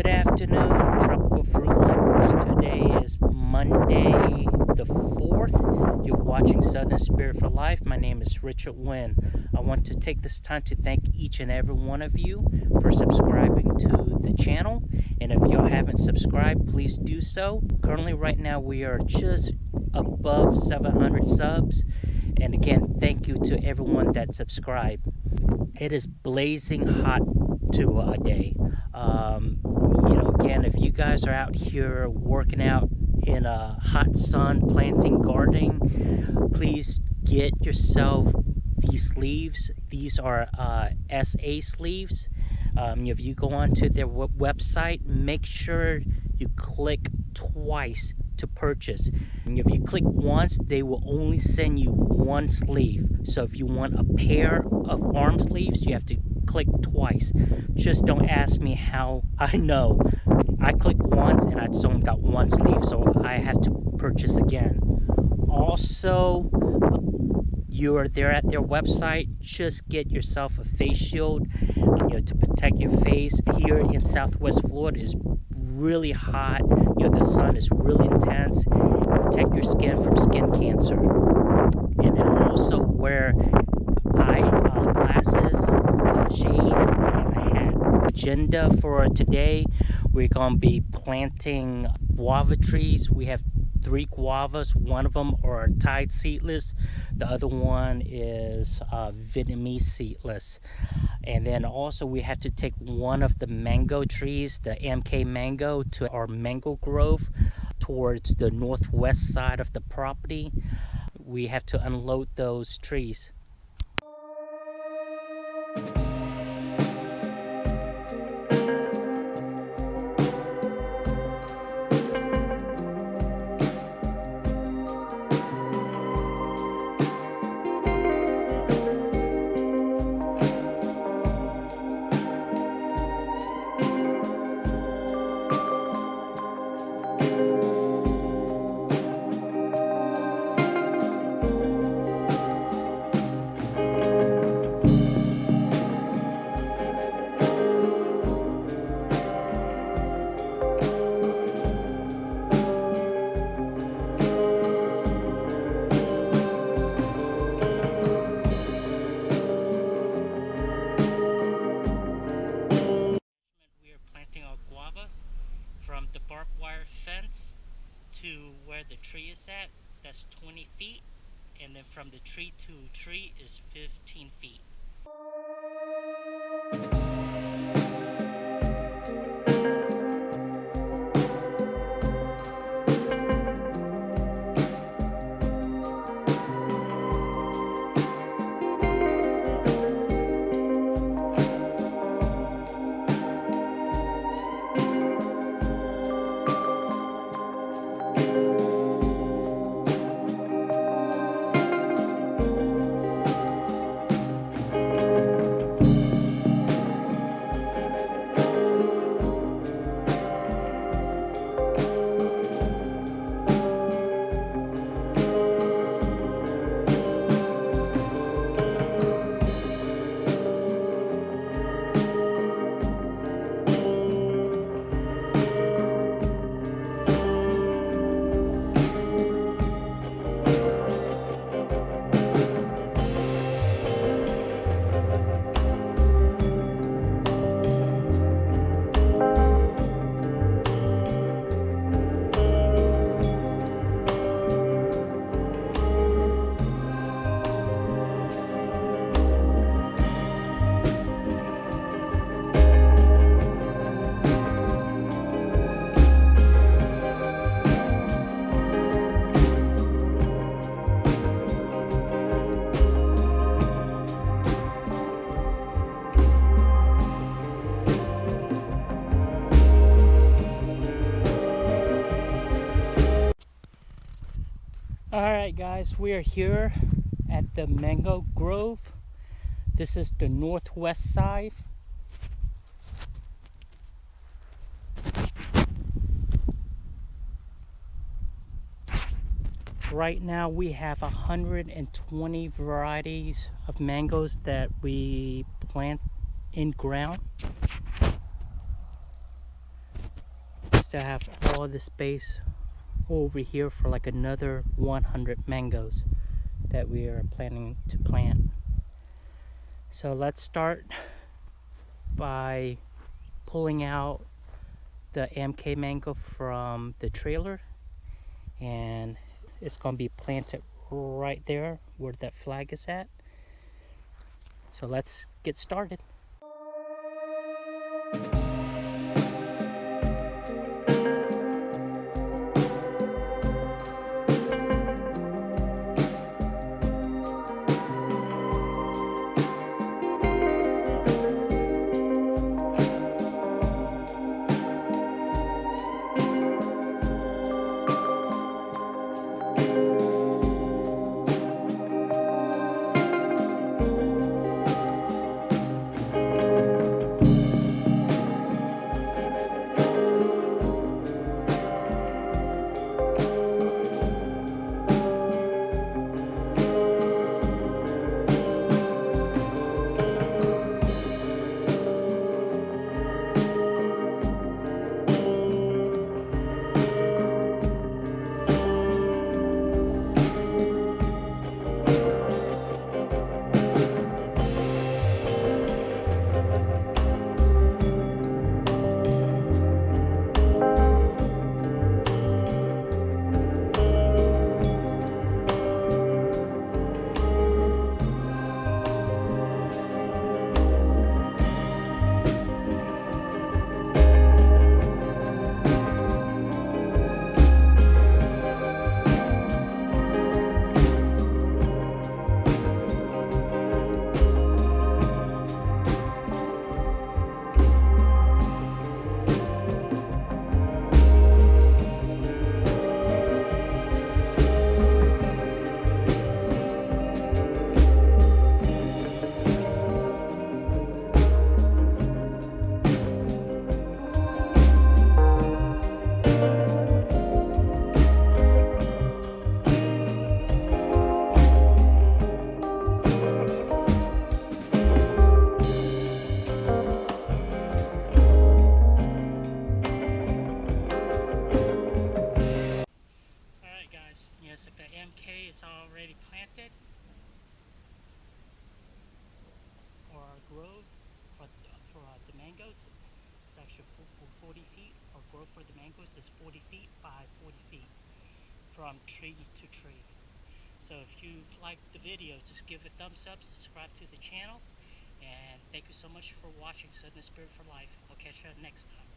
Good afternoon, tropical fruit lovers. Today is Monday the 4th. You're watching Southern Spirit for Life. My name is Richard Wynn. I want to take this time to thank each and every one of you for subscribing to the channel. And if you haven't subscribed, please do so. Currently, right now, we are just above 700 subs. And again, thank you to everyone that subscribed. It is blazing hot today. Again, if you guys are out here working out in a hot sun, planting, gardening, please get yourself these sleeves. These are SA sleeves. If you go onto their website, make sure you click twice to purchase. And if you click once, they will only send you one sleeve. So if you want a pair of arm sleeves, you have to click twice. Just don't ask me how I know. I clicked once and I just only got one sleeve, so I have to purchase again. Also, you are there at their website, just get yourself a face shield to protect your face. Here in Southwest Florida is really hot. The sun is really intense. Protect your skin from skin cancer. And then also wear eye glasses, shades, and a hat. Agenda for today, we're going to be planting guava trees. We have 3 guavas. One of them are Thai seedless. The other one is Vietnamese seedless. And then also we have to take one of the mango trees, the MK mango, to our mango grove towards the northwest side of the property. We have to unload those trees. From the barbed wire fence to where the tree is at, that's 20 feet, and then from the tree to tree is 15 feet. Alright guys, we are here at the mango grove. This is the northwest side. Right now we have 120 varieties of mangoes that we plant in ground. still have all the space over here for like another 100 mangoes that we are planning to plant. So let's start by pulling out the MK mango from the trailer, and it's going to be planted right there where that flag is at. So let's get started. Yes, like the MK is already planted, or our grove for the mangoes. It's actually 40 feet. Our grove for the mangoes is 40 feet by 40 feet from tree to tree. So if you like the video, just give it a thumbs up, subscribe to the channel, and thank you so much for watching Seedless Spirit for Life. I'll catch you next time.